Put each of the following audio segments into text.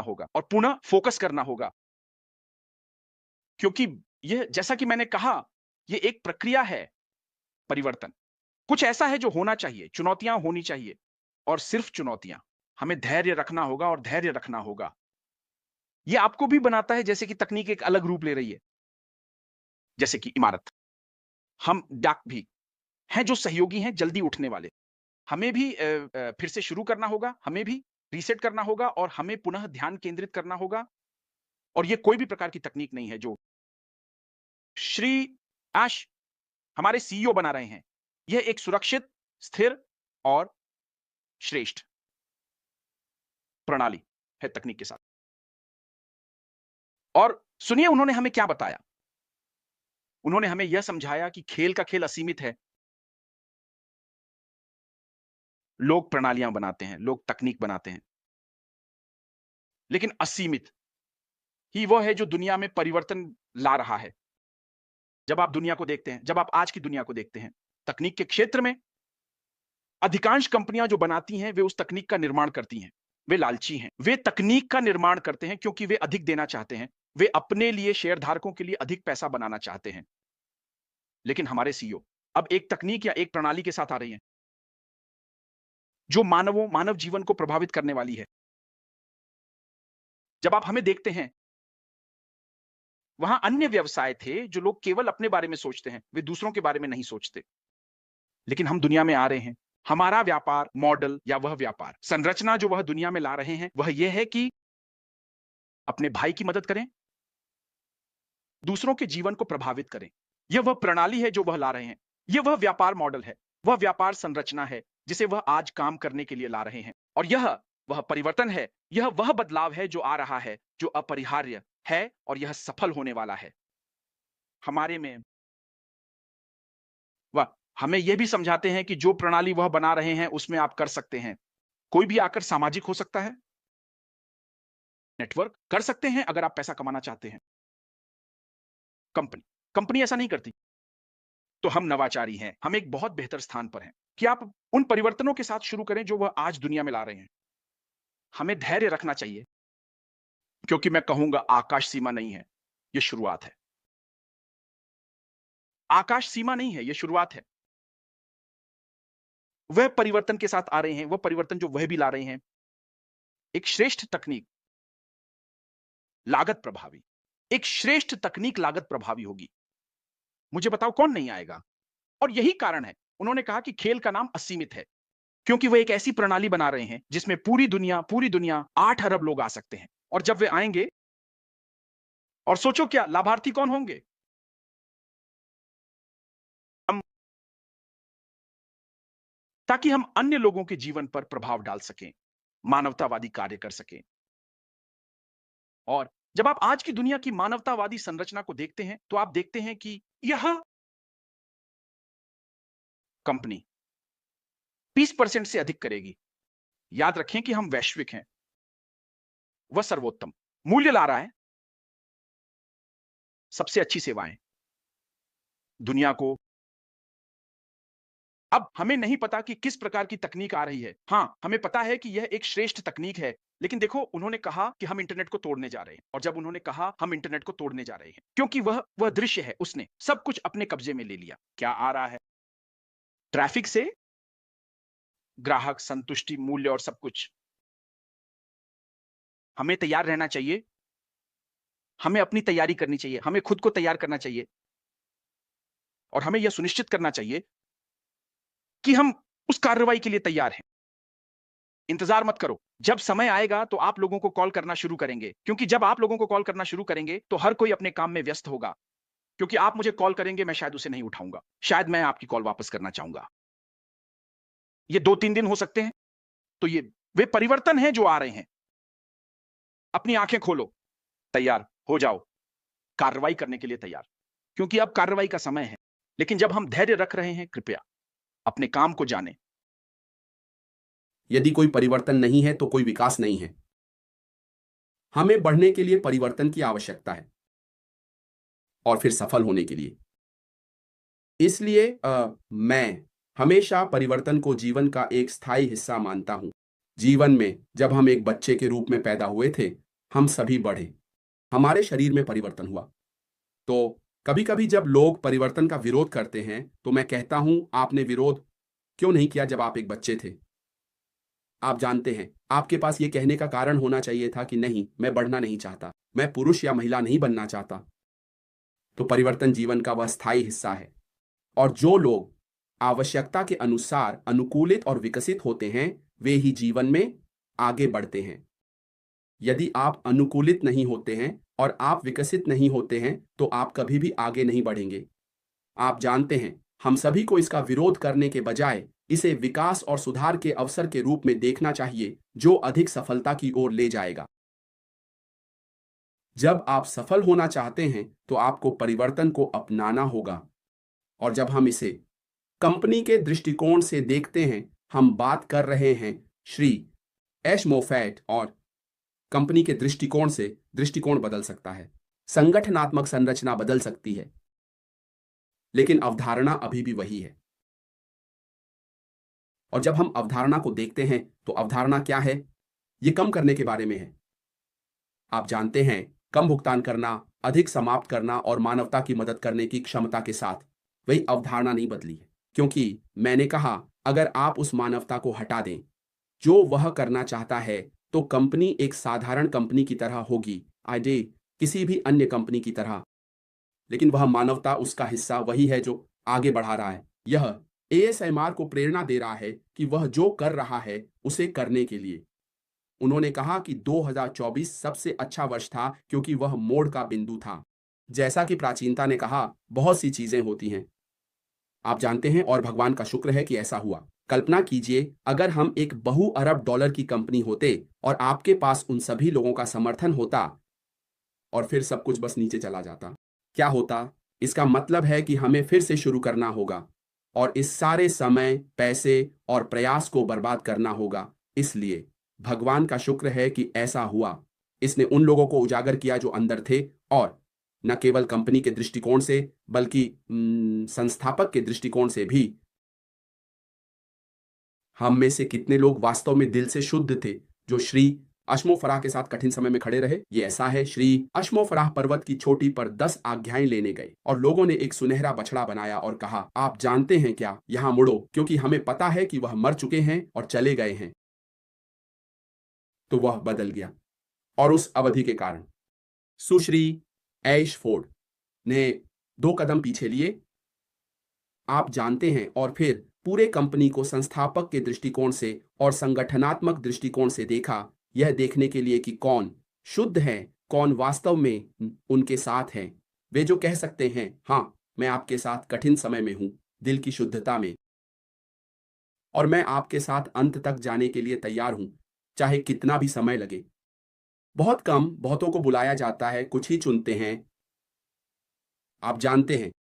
होगा और पुनः फोकस करना होगा। क्योंकि यह जैसा कि मैंने कहा, ये एक प्रक्रिया है परिवर्तन। कुछ ऐसा है जो होना चाहिए, चुनौतियाँ होनी चाहिए और सिर्फ चुनौतियाँ। हमें धैर्य रखना होगा और धैर्य रखना होगा। ये आपको भी बनाता है जैसे कि तकनीक एक अलग रूप ले रही है, जैसे कि इमारत। हम डाक भी हैं जो सहयोगी हैं जल्दी उठने वाले। हमें भी फिर से शुरू करना होगा, हमें भी रीसेट करना होगा और हमें पुनः ध्यान केंद्रित करना होगा और ये कोई भी प्रकार की तकनीक नहीं है जो श्री ऐश हमारे सीईओ बना रहे हैं। यह एक सुरक्षित, स्थिर और श्रेष्ठ प्रणाली है तकनीक के साथ। और सुनिए उन्होंने हमें क्या बताया? उन्होंने हमें यह समझाया कि खेल का खेल असीमित है। लोग प्रणालियाँ बनाते हैं, लोग तकनीक बनाते हैं, लेकिन असीमित ही वो है जो दुनिया में परिवर्तन ला रहा है। जब आप दुनिया को देखते हैं, जब आप आज की दुनिया को देखते हैं, तकनीक के क्षेत्र में अधिकांश कंपनियां जो बनाती हैं, वे उस तकनीक का निर्माण करती हैं। वे लालची हैं। वे तकनीक का निर्माण करते हैं क्योंकि वे अधिक देना चाहते हैं। वे अपने लिए शेयरधारकों के लिए अधिक पैसा बनाना चाहते हैं। लेकिन हमारे सीईओ अब एक तकनीक या एक प्रणाली के साथ आ रही हैं, जो मानव जीवन को प्रभावित करने वाली है। जब आप हमें देखते हैं, वहां अन्य व्यवसाय थे जो लोग केवल अपने बारे में सोचते हैं, वे दूसरों के बारे में नहीं सोचते। लेकिन हम दुनिया में आ रहे हैं। हमारा व्यापार मॉडल या वह व्यापार संरचना जो वह दुनिया में ला रहे हैं, वह यह है कि अपने भाई की मदद करें, दूसरों के जीवन को प्रभावित करें। यह वह प्रणाली है जो वह ला रहे हैं। यह वह व्यापार मॉडल है, वह व्यापार संरचना है जिसे वह आज काम करने के लिए ला रहे हैं। और यह वह परिवर्तन है, यह वह बदलाव है जो आ रहा है, जो अपरिहार्य है और यह सफल होने वाला है। हमारे में वह हमें यह भी समझाते हैं कि जो प्रणाली वह बना रहे हैं उसमें आप कर सकते हैं। कोई भी आकर सामाजिक हो सकता है, नेटवर्क कर सकते हैं अगर आप पैसा कमाना चाहते हैं। कंपनी कंपनी ऐसा नहीं करती। तो हम नवाचारी हैं, हम एक बहुत बेहतर स्थान पर हैं कि आप उन परिवर्तनों के साथ शुरू करें जो वह आज दुनिया में ला रहे हैं। हमें धैर्य रखना चाहिए क्योंकि मैं कहूंगा आकाश सीमा नहीं है, यह शुरुआत है। आकाश सीमा नहीं है, यह शुरुआत है। वह परिवर्तन के साथ आ रहे हैं, वह परिवर्तन जो वह भी ला रहे हैं। एक श्रेष्ठ तकनीक लागत प्रभावी, एक श्रेष्ठ तकनीक लागत प्रभावी होगी। मुझे बताओ कौन नहीं आएगा? और यही कारण है, उन्होंने कहा कि खेल का नाम असीमित है, क्योंकि वे एक ऐसी प्रणाली बना रहे हैं जिसमें पूरी दुनिया 8 अरब लोग आ सकते हैं। और जब वे आएंगे और सोचो क्या लाभार्थी कौन होंगे? हम ताकि हम अन्य लोगों के जीवन पर प्रभाव डाल सकें, मानवतावादी कार्य कर सकें। और जब आप आज की दुनिया की मानवतावादी संरचना को देखते हैं, तो आप देखते हैं कि यह कंपनी 20% से अधिक करेगी। याद रखें कि हम वैश्विक हैं। वह सर्वोत्तम मूल्य ला रहा है, सबसे अच्छी सेवाएं दुनिया को। अब हमें नहीं पता कि किस प्रकार की तकनीक आ रही है। हां, हमें पता है कि यह एक श्रेष्ठ तकनीक है। लेकिन देखो, उन्होंने कहा कि हम इंटरनेट को तोड़ने जा रहे हैं। और जब उन्होंने कहा हम इंटरनेट को तोड़ने जा रहे हैं, क्योंकि वह दृश्य है, उसने सब कुछ अपने कब्जे में ले लिया। क्या आ रहा है? ट्रैफिक से ग्राहक संतुष्टि, मूल्य और सब कुछ। हमें तैयार रहना चाहिए। हमें अपनी तैयारी करनी चाहिए। हमें खुद को तैयार करना चाहिए। और हमें यह सुनिश्चित करना चाहिए कि हम उस कार्रवाई के लिए तैयार हैं। इंतजार मत करो। जब समय आएगा तो आप लोगों को कॉल करना शुरू करेंगे, क्योंकि जब आप लोगों को कॉल करना शुरू करेंगे तो हर कोई अपने काम में व्यस्त होगा। क्योंकि आप मुझे कॉल करेंगे, मैं शायद उसे नहीं उठाऊंगा। शायद मैं आपकी कॉल वापस करना चाहूंगा। ये 2-3 दिन हो सकते हैं। तो ये वे परिवर्तन हैं जो आ रहे हैं। अपनी आंखें खोलो, तैयार हो जाओ, कार्रवाई करने के लिए तैयार, क्योंकि अब कार्रवाई का समय है। लेकिन जब हम धैर्य रख रहे हैं, कृपया अपने काम को जानें। यदि कोई परिवर्तन नहीं है तो कोई विकास नहीं है। हमें बढ़ने के लिए परिवर्तन की आवश्यकता है और फिर सफल होने के लिए। इसलिए मैं हमेशा परिवर्तन को जीवन का एक स्थायी हिस्सा मानता हूं। जीवन में जब हम एक बच्चे के रूप में पैदा हुए थे, हम सभी बढ़े, हमारे शरीर में परिवर्तन हुआ। तो कभी कभी जब लोग परिवर्तन का विरोध करते हैं तो मैं कहता हूं, आपने विरोध क्यों नहीं किया जब आप एक बच्चे थे? आप जानते हैं, आपके पास ये कहने का कारण होना चाहिए था कि नहीं, मैं बढ़ना नहीं चाहता, मैं पुरुष या महिला नहीं बनना चाहता। तो परिवर्तन जीवन का वह स्थायी हिस्सा है, और जो लोग आवश्यकता के अनुसार अनुकूलित और विकसित होते हैं वे ही जीवन में आगे बढ़ते हैं। यदि आप अनुकूलित नहीं होते हैं और आप विकसित नहीं होते हैं तो आप कभी भी आगे नहीं बढ़ेंगे। आप जानते हैं, हम सभी को इसका विरोध करने के बजाय इसे विकास और सुधार के अवसर के रूप में देखना चाहिए जो अधिक सफलता की ओर ले जाएगा। जब आप सफल होना चाहते हैं तो आपको परिवर्तन को अपनाना होगा, और जब हम इसे कंपनी के दृष्टिकोण से देखते हैं, हम बात कर रहे हैं श्री एश मोफैट, और कंपनी के दृष्टिकोण से दृष्टिकोण बदल सकता है, संगठनात्मक संरचना बदल सकती है, लेकिन अवधारणा अभी भी वही है। और जब हम अवधारणा को देखते हैं तो अवधारणा क्या है? ये कम करने के बारे में है। आप जानते हैं, कम भुगतान करना, अधिक समाप्त करना और मानवता की मदद करने की क्षमता के साथ वही अवधारणा नहीं बदली है, क्योंकि मैंने कहा अगर आप उस मानवता को हटा दें जो वह करना चाहता है तो कंपनी एक साधारण कंपनी की तरह होगी, आईडे किसी भी अन्य कंपनी की तरह, लेकिन वह मानवता, उसका हिस्सा वही है जो आगे बढ़ा रहा है। यह एएसएमआर को प्रेरणा दे रहा है कि वह जो कर रहा है उसे करने के लिए। उन्होंने कहा कि 2024 सबसे अच्छा वर्ष था क्योंकि वह मोड़ का बिंदु था। जैसा कि प्राचीनता ने कहा, बहुत सी चीजें होती हैं, आप जानते हैं, और भगवान का शुक्र है कि ऐसा हुआ। कल्पना कीजिए अगर हम एक बहु अरब डॉलर की कंपनी होते और आपके पास उन सभी लोगों का समर्थन होता और फिर सब कुछ बस नीचे चला जाता। क्या होता? इसका मतलब है कि हमें फिर से शुरू करना होगा और इस सारे समय, पैसे और प्रयास को बर्बाद करना होगा। इसलिए भगवान का शुक्र है कि ऐसा हुआ। इसने उन लोगों को उजागर किया जो अंदर थे, और न केवल कंपनी के दृष्टिकोण से बल्कि संस्थापक के दृष्टिकोण से भी। हम में से कितने लोग वास्तव में दिल से शुद्ध थे जो श्री अश्मोफराह के साथ कठिन समय में खड़े रहे? ये ऐसा है, श्री अश्मोफराह पर्वत की चोटी पर 10 आज्ञाएं लेने गए और लोगों ने एक सुनहरा बछड़ा बनाया और कहा, आप जानते हैं क्या, यहां मुड़ो क्योंकि हमें पता है कि वह मर चुके हैं और चले गए हैं। तो वह बदल गया, और उस अवधि के कारण सुश्री एशफोर्ड ने 2 कदम पीछे लिए, आप जानते हैं, और फिर पूरे कंपनी को संस्थापक के दृष्टिकोण से और संगठनात्मक दृष्टिकोण से देखा, यह देखने के लिए कि कौन शुद्ध है, कौन वास्तव में उनके साथ है। वे जो कह सकते हैं, हाँ, मैं आपके साथ कठिन समय में हूं, दिल की शुद्धता में, और मैं आपके साथ अंत तक जाने के लिए तैयार हूं, चाहे कितना भी समय लगे। बहुत कम बहुतों को बुलाया जाता है, कुछ ही चुनते हैं, आप जानते हैं,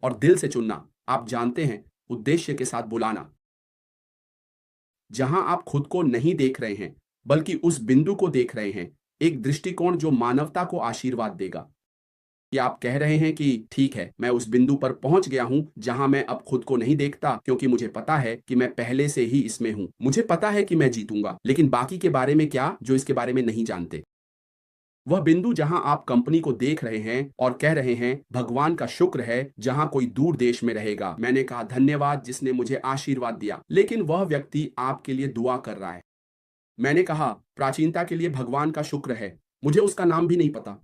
और दिल से चुनना, आप जानते हैं, उद्देश्य के साथ बुलाना, जहां आप खुद को नहीं देख रहे हैं बल्कि उस बिंदु को देख रहे हैं, एक दृष्टिकोण जो मानवता को आशीर्वाद देगा। कि आप कह रहे हैं कि ठीक है, मैं उस बिंदु पर पहुंच गया हूं जहां मैं अब खुद को नहीं देखता, क्योंकि मुझे पता है कि मैं पहले से ही इसमें हूं। मुझे पता है कि मैं जीतूंगा, लेकिन बाकी के बारे में क्या जो इसके बारे में नहीं जानते? वह बिंदु जहां आप कंपनी को देख रहे हैं और कह रहे हैं, भगवान का शुक्र है, जहां कोई दूर देश में रहेगा। मैंने कहा धन्यवाद जिसने मुझे आशीर्वाद दिया, लेकिन वह व्यक्ति आपके लिए दुआ कर रहा है। मैंने कहा प्राचीनता के लिए भगवान का शुक्र है, मुझे उसका नाम भी नहीं पता,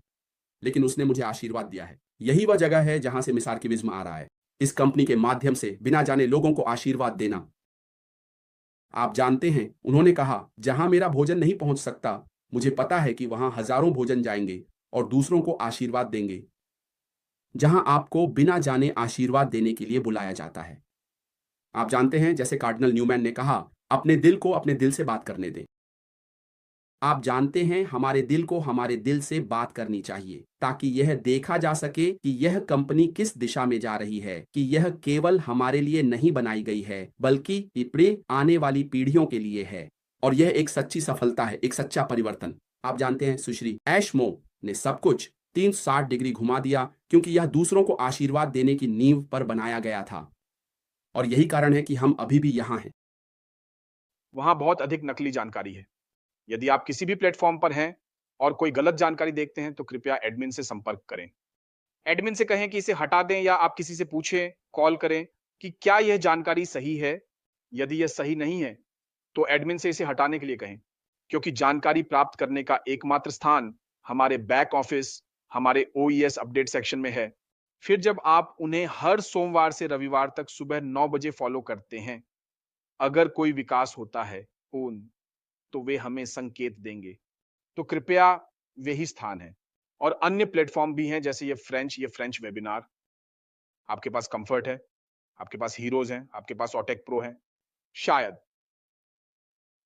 लेकिन उसने मुझे आशीर्वाद दिया है। यही वह जगह है जहां से मिसार्किविज्म आ रहा है, इस कंपनी के माध्यम से बिना जाने लोगों को आशीर्वाद देना। आप जानते हैं, उन्होंने कहा जहां मेरा भोजन नहीं पहुंच सकता, मुझे पता है कि वहां हजारों भोजन जाएंगे और दूसरों को आशीर्वाद देंगे। जहां आपको बिना जाने आशीर्वाद देने के लिए बुलाया जाता है। आप जानते हैं, जैसे कार्डिनल न्यूमैन ने कहा, अपने दिल को अपने दिल से बात करने दें। आप जानते हैं, हमारे दिल को हमारे दिल से बात करनी चाहिए ताकि यह देखा जा सके कि यह कंपनी किस दिशा में जा रही है, कि यह केवल हमारे लिए नहीं बनाई गई है बल्कि पिछले आने वाली पीढ़ियों के लिए है। और यह एक सच्ची सफलता है, एक सच्चा परिवर्तन। आप जानते हैं, सुश्री एशमो ने सब कुछ 360 डिग्री घुमा दिया क्योंकि यह दूसरों को आशीर्वाद देने की नींव पर बनाया गया था, और यही कारण है कि हम अभी भी यहाँ हैं। वहां बहुत अधिक नकली जानकारी है। यदि आप किसी भी प्लेटफॉर्म पर हैं और कोई गलत जानकारी देखते हैं तो कृपया एडमिन से संपर्क करें। एडमिन से कहें कि इसे हटा दें या आप किसी से पूछें, कॉल करें कि क्या यह जानकारी सही है? यदि यह सही नहीं है, तो एडमिन से इसे हटाने के लिए कहें। क्योंकि जानकारी प्राप्त करने का एकमात्र स्थान हमारे बैक ऑफिस, हमारे ओईएस अपडेट सेक्शन में है। फिर जब आप उन्हें हर सोमवार से रविवार तक सुबह 9 बजे फॉलो करते हैं, अगर कोई विकास होता है पूर्ण, तो वे हमें संकेत देंगे। तो कृपया वही स्थान है। और अन्य प्लेटफ़ॉर्म भी हैं जैसे ये फ्रेंच वेबिनार, आपके पास कम्फर्ट है, आपके पास हीरोज़ हैं, आपके पास ऑटेक प्रो है। शायद,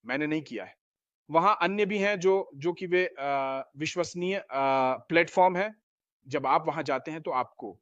मैंने नहीं किया है। वहाँ अन्य भी हैं जो कि वे विश्वसनीय प्लेटफ़ॉर्म हैं। जब आप वहाँ जाते हैं तो आपको